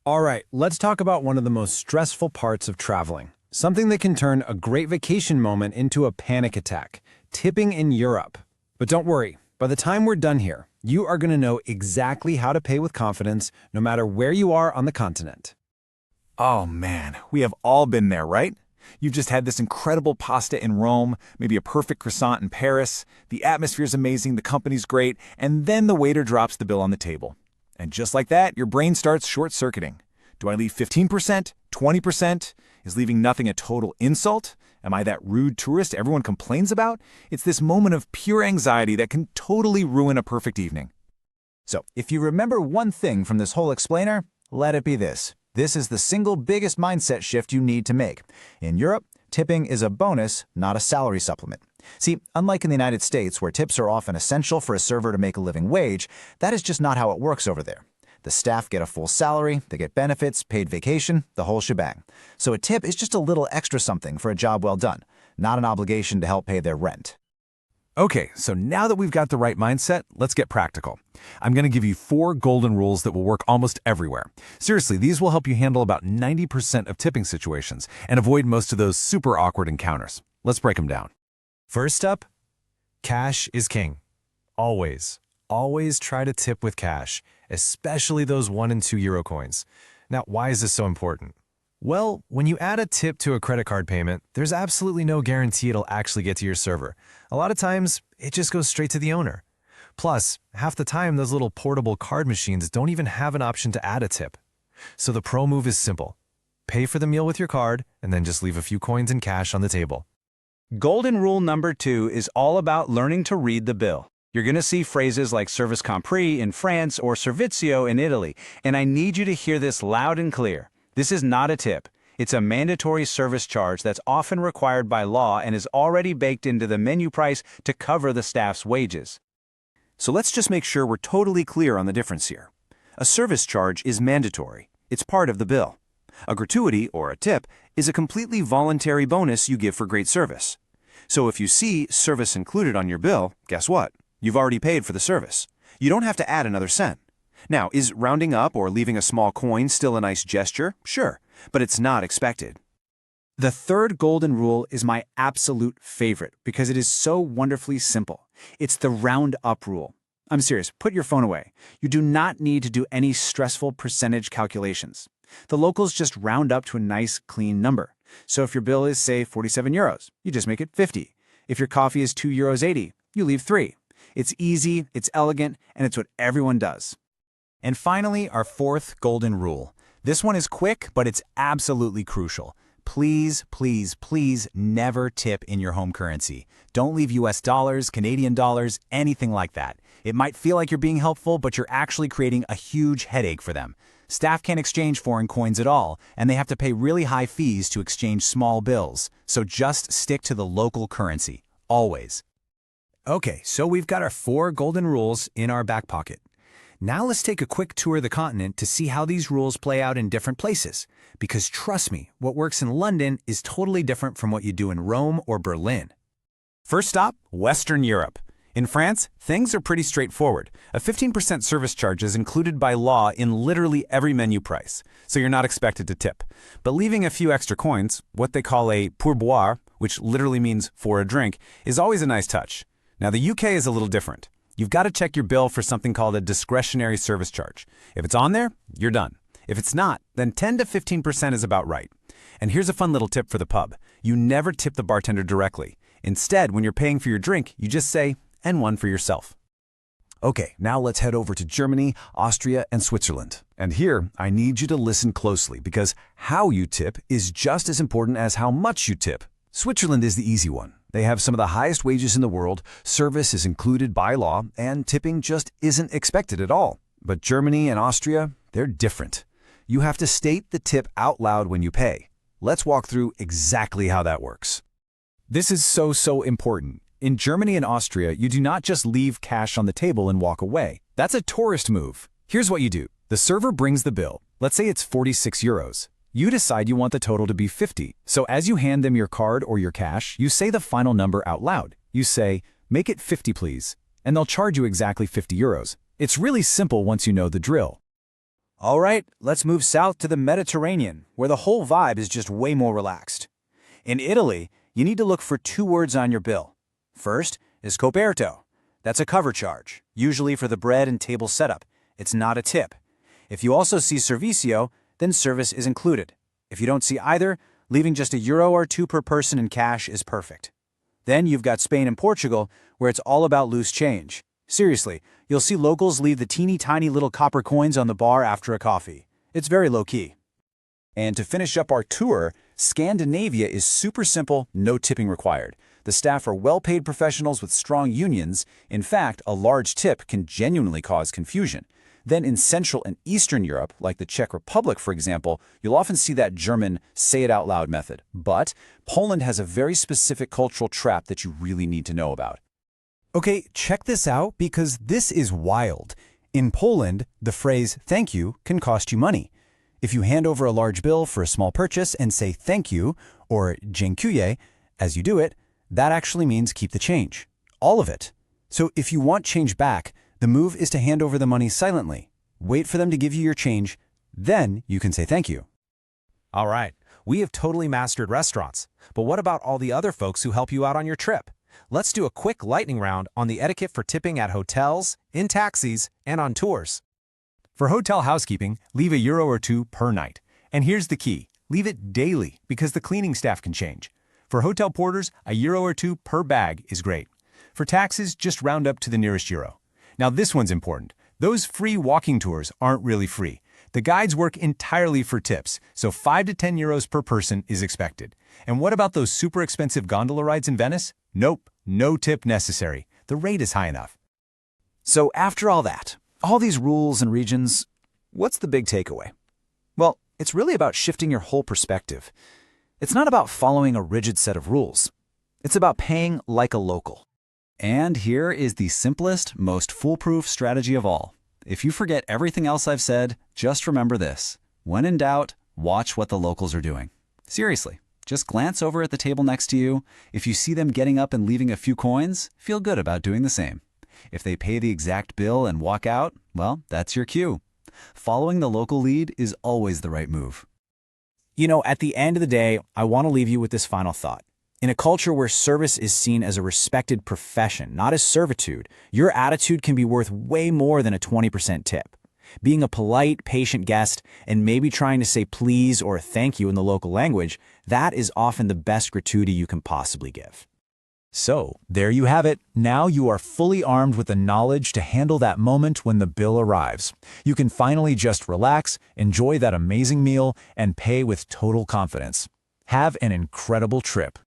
All right, let's talk about one of the most stressful parts of traveling. Something that can turn a great vacation moment into a panic attack. Tipping in Europe. But don't worry, by the time we're done here, you are going to know exactly how to pay with confidence no matter where you are on the continent. Oh man, we have all been there, right? You've just had this incredible pasta in Rome, maybe a perfect croissant in Paris, the atmosphere's amazing, the company's great, and then the waiter drops the bill on the table. And just like that, your brain starts short-circuiting. Do I leave 15%? 20%? Is leaving nothing a total insult? Am I that rude tourist everyone complains about? It's this moment of pure anxiety that can totally ruin a perfect evening. So, if you remember one thing from this whole explainer, let it be this. This is the single biggest mindset shift you need to make. In Europe, tipping is a bonus, not a salary supplement. See, unlike in the United States, where tips are often essential for a server to make a living wage, that is just not how it works over there. The staff get a full salary, they get benefits, paid vacation, the whole shebang. So a tip is just a little extra something for a job well done, not an obligation to help pay their rent. Okay, so now that we've got the right mindset, let's get practical. I'm going to give you 4 golden rules that will work almost everywhere. Seriously, these will help you handle about 90% of tipping situations and avoid most of those super awkward encounters. Let's break them down. First up, cash is king. Always, always try to tip with cash, especially those 1 and 2 euro coins. Now, why is this so important? Well, when you add a tip to a credit card payment, there's absolutely no guarantee it'll actually get to your server. A lot of times, it just goes straight to the owner. Plus, half the time, those little portable card machines don't even have an option to add a tip. So the pro move is simple. Pay for the meal with your card, and then just leave a few coins in cash on the table. Golden rule number 2 is all about learning to read the bill. You're going to see phrases like service compris in France or servizio in Italy, and I need you to hear this loud and clear. This is not a tip. It's a mandatory service charge that's often required by law and is already baked into the menu price to cover the staff's wages. So let's just make sure we're totally clear on the difference here. A service charge is mandatory. It's part of the bill. A gratuity, or a tip, is a completely voluntary bonus you give for great service. So if you see service included on your bill, guess what? You've already paid for the service. You don't have to add another cent. Now, is rounding up or leaving a small coin still a nice gesture? Sure, but it's not expected. The third golden rule is my absolute favorite because it is so wonderfully simple. It's the round up rule. I'm serious, put your phone away. You do not need to do any stressful percentage calculations. The locals just round up to a nice, clean number. So if your bill is, say, 47 euros, you just make it 50. If your coffee is 2.80 euros, you leave 3. It's easy, it's elegant, and it's what everyone does. And finally, our 4th golden rule. This one is quick, but it's absolutely crucial. Please, please, please never tip in your home currency. Don't leave US dollars, Canadian dollars, anything like that. It might feel like you're being helpful, but you're actually creating a huge headache for them. Staff can't exchange foreign coins at all, and they have to pay really high fees to exchange small bills. So just stick to the local currency, always. Okay, so we've got our 4 golden rules in our back pocket. Now let's take a quick tour of the continent to see how these rules play out in different places. Because trust me, what works in London is totally different from what you do in Rome or Berlin. First stop, Western Europe. In France, things are pretty straightforward. A 15% service charge is included by law in literally every menu price, so you're not expected to tip. But leaving a few extra coins, what they call a pourboire, which literally means for a drink, is always a nice touch. Now the UK is a little different. You've got to check your bill for something called a discretionary service charge. If it's on there, you're done. If it's not, then 10 to 15% is about right. And here's a fun little tip for the pub. You never tip the bartender directly. Instead, when you're paying for your drink, you just say, "and one for yourself." Okay, now let's head over to Germany, Austria, and Switzerland. And here, I need you to listen closely because how you tip is just as important as how much you tip. Switzerland is the easy one. They have some of the highest wages in the world, service is included by law, and tipping just isn't expected at all. But Germany and Austria, they're different. You have to state the tip out loud when you pay. Let's walk through exactly how that works. This is so important. In Germany and Austria, you do not just leave cash on the table and walk away. That's a tourist move. Here's what you do. The server brings the bill. Let's say it's 46 euros. You decide you want the total to be 50. So as you hand them your card or your cash, you say the final number out loud. You say, "Make it 50, please." And they'll charge you exactly 50 euros. It's really simple once you know the drill. All right, let's move south to the Mediterranean, where the whole vibe is just way more relaxed. In Italy, you need to look for 2 words on your bill. First is coperto. That's a cover charge, usually for the bread and table setup. It's not a tip. If you also see servicio, then service is included. If you don't see either, leaving just €1 or 2 per person in cash is perfect. Then you've got Spain and Portugal, where it's all about loose change. Seriously, you'll see locals leave the teeny tiny little copper coins on the bar after a coffee. It's very low-key. And to finish up our tour, Scandinavia is super simple, no tipping required. The staff are well-paid professionals with strong unions. In fact, a large tip can genuinely cause confusion. Then in Central and Eastern Europe, like the Czech Republic, for example, you'll often see that German say-it-out-loud method. But Poland has a very specific cultural trap that you really need to know about. Okay, check this out because this is wild. In Poland, the phrase thank you can cost you money. If you hand over a large bill for a small purchase and say thank you, or dziękuję, as you do it, that actually means keep the change. All of it. So if you want change back, the move is to hand over the money silently. Wait for them to give you your change, then you can say thank you. All right, we have totally mastered restaurants. But what about all the other folks who help you out on your trip? Let's do a quick lightning round on the etiquette for tipping at hotels, in taxis, and on tours. For hotel housekeeping, leave €1 or 2 per night. And here's the key. Leave it daily because the cleaning staff can change. For hotel porters, €1 or 2 per bag is great. For taxes, just round up to the nearest euro. Now this one's important. Those free walking tours aren't really free. The guides work entirely for tips, so 5 to 10 euros per person is expected. And what about those super expensive gondola rides in Venice? Nope, no tip necessary. The rate is high enough. So after all that, all these rules and regions, what's the big takeaway? Well, it's really about shifting your whole perspective. It's not about following a rigid set of rules. It's about paying like a local. And here is the simplest, most foolproof strategy of all. If you forget everything else I've said, just remember this. When in doubt, watch what the locals are doing. Seriously, just glance over at the table next to you. If you see them getting up and leaving a few coins, feel good about doing the same. If they pay the exact bill and walk out, well, that's your cue. Following the local lead is always the right move. You know, at the end of the day, I want to leave you with this final thought. In a culture where service is seen as a respected profession, not as servitude, your attitude can be worth way more than a 20% tip. Being a polite, patient guest and maybe trying to say please or thank you in the local language, that is often the best gratuity you can possibly give. So, there you have it. Now you are fully armed with the knowledge to handle that moment when the bill arrives. You can finally just relax, enjoy that amazing meal, and pay with total confidence. Have an incredible trip.